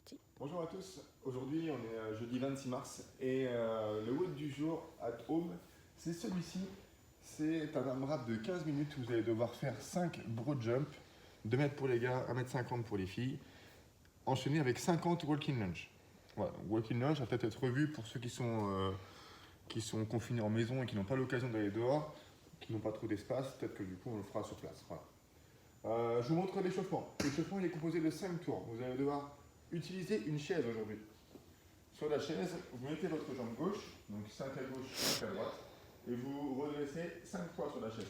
parti. Bonjour à tous, aujourd'hui on est jeudi 26 mars et le WOD du jour at home, c'est celui-ci. C'est un AMRAP de 15 minutes où vous allez devoir faire 5 broad jumps, 2 mètres pour les gars, 1,50 m pour les filles, enchaîné avec 50 walking lunge. Voilà, walking lunge va peut-être être revu pour ceux qui sont confinés en maison et qui n'ont pas l'occasion d'aller dehors, qui n'ont pas trop d'espace, peut-être que du coup on le fera sur place. Voilà. Je vous montre l'échauffement. L'échauffement il est composé de 5 tours. Vous allez devoir utiliser une chaise aujourd'hui. Sur la chaise, vous mettez votre jambe gauche, donc 5 à gauche, 5 à droite, et vous redressez 5 fois sur la chaise.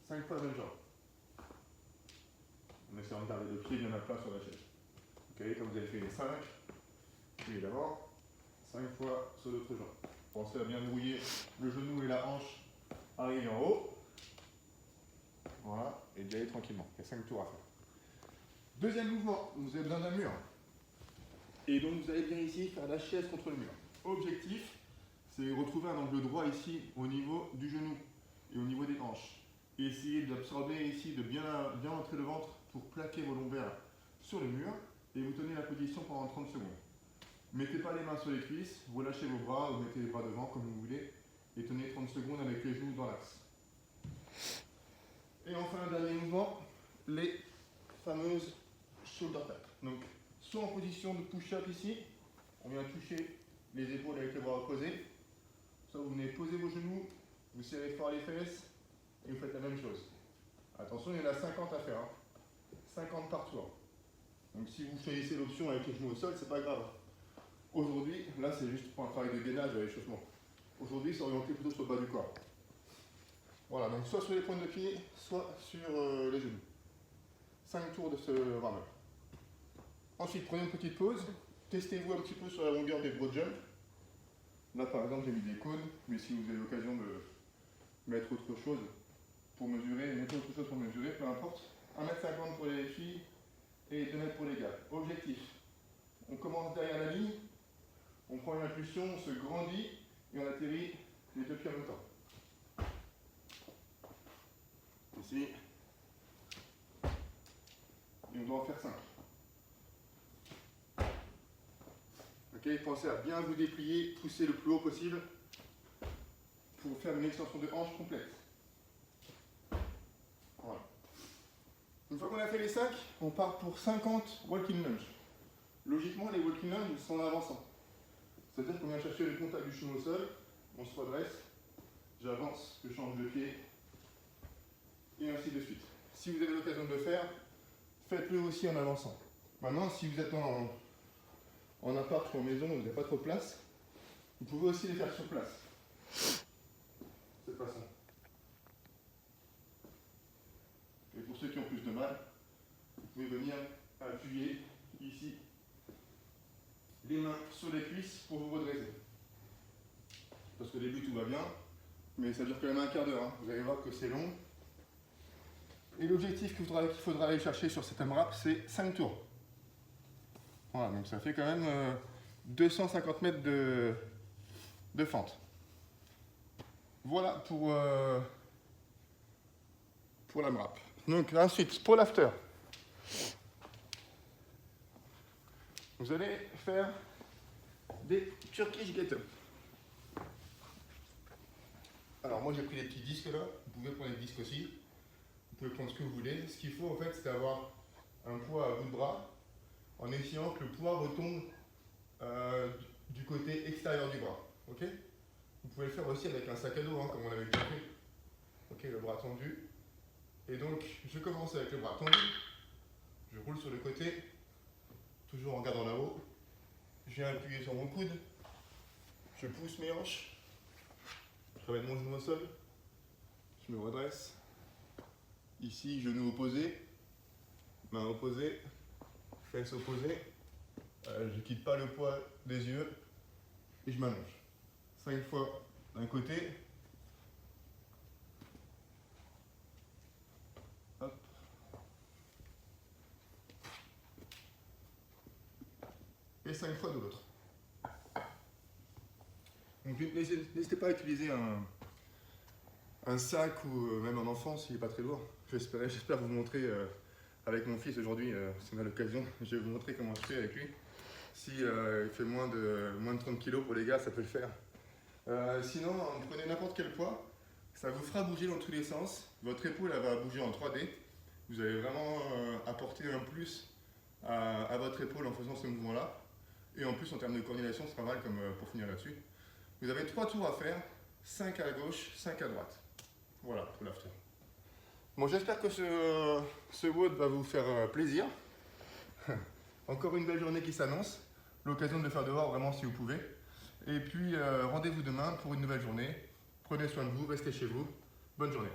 5 fois la même jambe. En essayant de garder le pied bien à plat sur la chaise. Ok, comme vous avez fait les 5, évidemment, 5 fois sur l'autre jambe. Pensez à bien brouiller le genou et la hanche, arriver en haut. Voilà, et d'y aller tranquillement. Il y a 5 tours à faire. Deuxième mouvement, vous avez besoin d'un mur. Et donc vous allez bien ici faire la chaise contre le mur. Objectif, c'est retrouver un angle droit ici au niveau du genou et au niveau des hanches. Et essayez d'absorber ici, de bien entrer le ventre pour plaquer vos lombaires sur le mur et vous tenez la position pendant 30 secondes. Mettez pas les mains sur les cuisses, vous lâchez vos bras, vous mettez les bras devant comme vous voulez et tenez 30 secondes avec les genoux dans l'axe. Et enfin, un dernier mouvement, les fameuses shoulder taps. Donc, soit en position de push-up ici, on vient toucher les épaules avec les bras opposés, soit vous venez poser vos genoux, vous serrez fort les fesses et vous faites la même chose. Attention, il y en a 50 à faire, hein. 50 par tour. Donc si vous choisissez l'option avec les genoux au sol, c'est pas grave. Aujourd'hui, là c'est juste pour un travail de gainage à l'échauffement. Aujourd'hui, c'est orienté plutôt sur le bas du corps. Voilà, donc soit sur les pointes de pied, soit sur les genoux. 5 tours de ce rameur. Ensuite, prenez une petite pause. Testez-vous un petit peu sur la longueur des broad jumps. Là, par exemple, j'ai mis des cônes, mais si vous avez l'occasion de mettre autre chose pour mesurer, mettez autre chose pour mesurer, peu importe. 1,50 m pour les filles et 2 mètres pour les gars. Objectif, on commence derrière la ligne, on prend une impulsion, on se grandit et on atterrit les deux pieds en même temps. Ici. Et on doit en faire 5. Ok, pensez à bien vous déplier, pousser le plus haut possible pour faire une extension de hanche complète. Voilà. Une fois qu'on a fait les 5, on part pour 50 walking lunge. Logiquement, les walking lunge sont en avançant. C'est-à-dire qu'on vient chercher le contact du genou au sol, on se redresse, j'avance, je change de pied, et ainsi de suite. Si vous avez l'occasion de le faire, faites-le aussi en avançant. Maintenant, si vous êtes en appart ou en maison où vous n'avez pas trop de place, vous pouvez aussi les faire sur place. De cette façon. Et pour ceux qui ont plus de mal, vous pouvez venir appuyer ici les mains sur les cuisses pour vous redresser. Parce qu'au début tout va bien, mais ça dure quand même un quart d'heure. Hein. Vous allez voir que c'est long. Et l'objectif qu'il faudra aller chercher sur cet AMRAP, c'est 5 tours. Voilà, donc ça fait quand même 250 mètres de fente. Voilà pour l'AMRAP. Donc ensuite, pour l'after, vous allez faire des Turkish get-up. Alors moi j'ai pris les petits disques là, vous pouvez prendre les disques aussi, vous pouvez prendre ce que vous voulez. Ce qu'il faut en fait c'est avoir un poids à bout de bras en essayant que le poids retombe du côté extérieur du bras. Ok, vous pouvez le faire aussi avec un sac à dos hein, comme on l'avait déjà fait. Ok, le bras tendu. Et donc je commence avec le bras tendu, je roule sur le côté, toujours en regardant là-haut. Je viens appuyer sur mon coude, je pousse mes hanches, je ramène mon genou au sol, je me redresse. Ici, genou opposé, main opposée, fesses opposées. Je ne quitte pas le poids des yeux et je m'allonge. 5 fois d'un côté. Hop. Et 5 fois de l'autre. Donc n'hésitez pas à utiliser un sac ou même un enfant s'il n'est pas très lourd. J'espère vous montrer avec mon fils aujourd'hui, si on a l'occasion, je vais vous montrer comment je fais avec lui. Si il fait moins de 30 kg pour les gars, ça peut le faire. Sinon, prenez n'importe quel poids, ça vous fera bouger dans tous les sens. Votre épaule elle va bouger en 3D. Vous allez vraiment apporter un plus à votre épaule en faisant ce mouvement-là. Et en plus, en termes de coordination, c'est pas mal comme pour finir là-dessus. Vous avez 3 tours à faire, 5 à gauche, 5 à droite. Voilà pour l'after. Bon, j'espère que ce WOD va vous faire plaisir. Encore une belle journée qui s'annonce. L'occasion de le faire dehors vraiment si vous pouvez. Et puis rendez-vous demain pour une nouvelle journée. Prenez soin de vous, restez chez vous. Bonne journée.